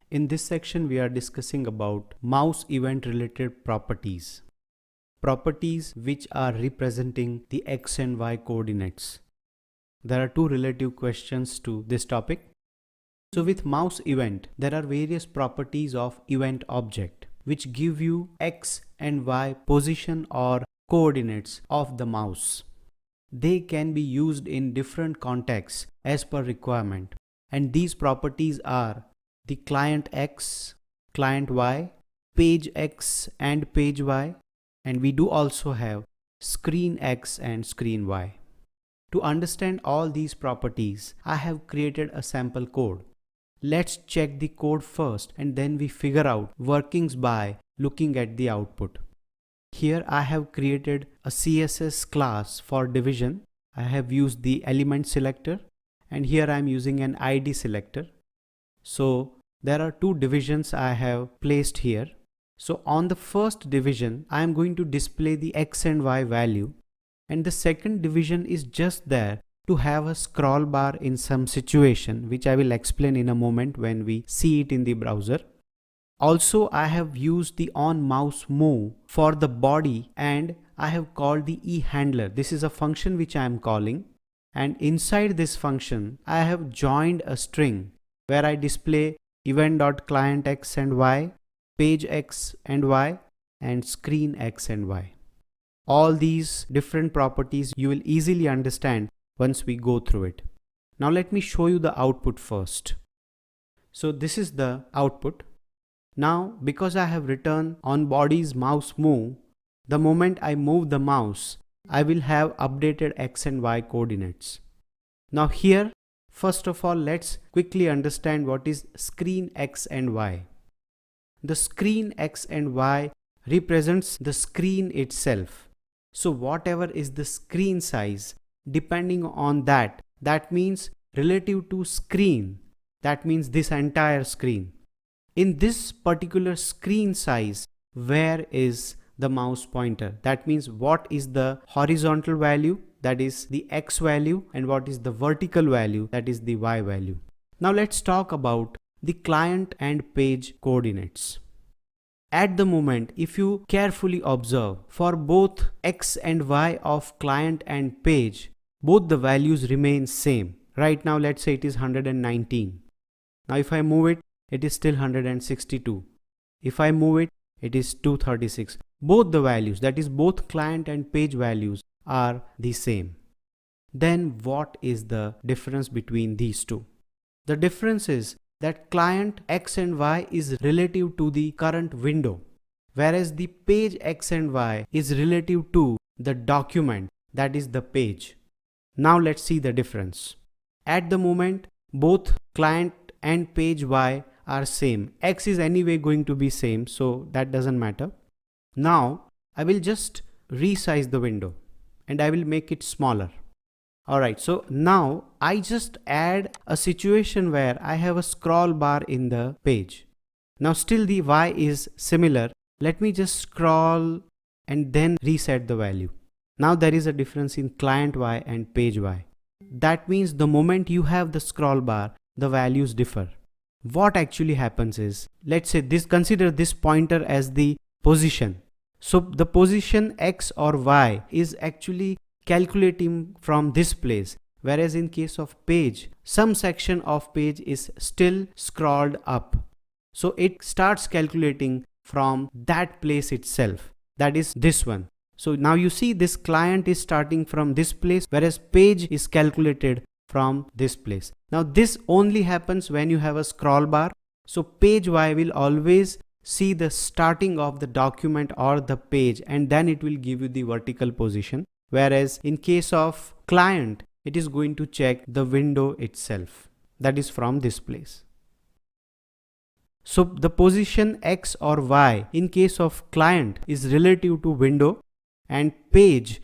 In this section, we are discussing about mouse event related properties. Properties which are representing the X and Y coordinates. There are two relative questions to this topic. So with mouse event, there are various properties of event object which give you X and Y position or coordinates of the mouse. They can be used in different contexts as per requirement. And these properties are the ClientX, Client Y, PageX and Page Y, and we do also have ScreenX and Screen Y. To understand all these properties, I have created a sample code. Let's check the code first and then we figure out workings by looking at the output. Here I have created a CSS class for division. I have used the element selector and here I am using an ID selector. So there are two divisions I have placed here. So on the first division, I am going to display the X and Y value, and the second division is just there to have a scroll bar in some situation, which I will explain in a moment when we see it in the browser. Also, I have used the onMouseMove for the body and I have called the eHandler. This is a function which I am calling, and inside this function, I have joined a string where I display event.clientX and Y, PageX and Y, and ScreenX and Y. All these different properties you will easily understand once we go through it. Now let me show you the output first. So this is the output. Now because I have written on body's mouse move, the moment I move the mouse, I will have updated X and Y coordinates. Now here, first of all, let's quickly understand what is screen X and Y. The screen X and Y represents the screen itself. So whatever is the screen size, depending on that means relative to screen, that means this entire screen. In this particular screen size, where is the mouse pointer? That means what is the horizontal value, that is the X value, and what is the vertical value, that is the Y value. Now let's talk about the client and page coordinates. At the moment, if you carefully observe, for both X and Y of client and page, both the values remain same. Right now, let's say it is 119. Now if I move it, it is still 162. If I move it, it is 236. Both the values, that is both client and page values, are the same. Then what is the difference between these two? The difference is that client X and Y is relative to the current window, whereas the page X and Y is relative to the document, that is the page. Now let's see the difference. At the moment, both client and page Y are same. X is anyway going to be same, so that doesn't matter. Now I will just resize the window and I will make it smaller. Alright, so now I just add a situation where I have a scroll bar in the page. Now still the Y is similar. Let me just scroll and then reset the value. Now there is a difference in client Y and page Y. That means the moment you have the scroll bar, the values differ. What actually happens is, let's say consider this pointer as the position. So the position X or Y is actually calculating from this place, whereas in case of page, some section of page is still scrolled up. So it starts calculating from that place itself, that is this one. So now you see this client is starting from this place, whereas page is calculated from this place. Now this only happens when you have a scroll bar. So page Y will always see the starting of the document or the page, and then it will give you the vertical position. Whereas in case of client, it is going to check the window itself, that is from this place. So the position X or Y in case of client is relative to window, and page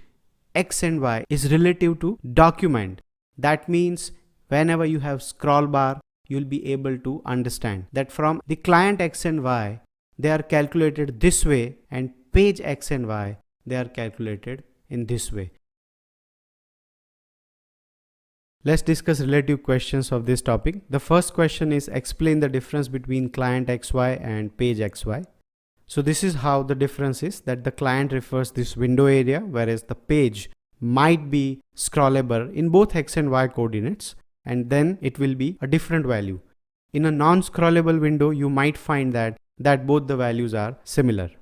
X and Y is relative to document. That means whenever you have scroll bar, you will be able to understand that from the client X and Y, they are calculated this way, and page X and Y, they are calculated in this way. Let's discuss relative questions of this topic. The first question is explain the difference between ClientXY and PageXY. So this is how the difference is, that the client refers this window area, whereas the page might be scrollable in both X and Y coordinates, and then it will be a different value. In a non-scrollable window, you might find that both the values are similar.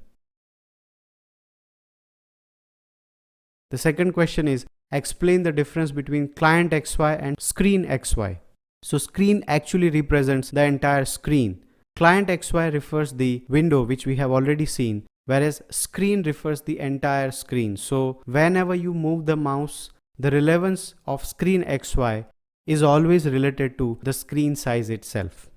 The second question is explain the difference between ClientXY and ScreenXY. So screen actually represents the entire screen. ClientXY refers the window which we have already seen, whereas screen refers the entire screen. So whenever you move the mouse, the relevance of ScreenXY is always related to the screen size itself.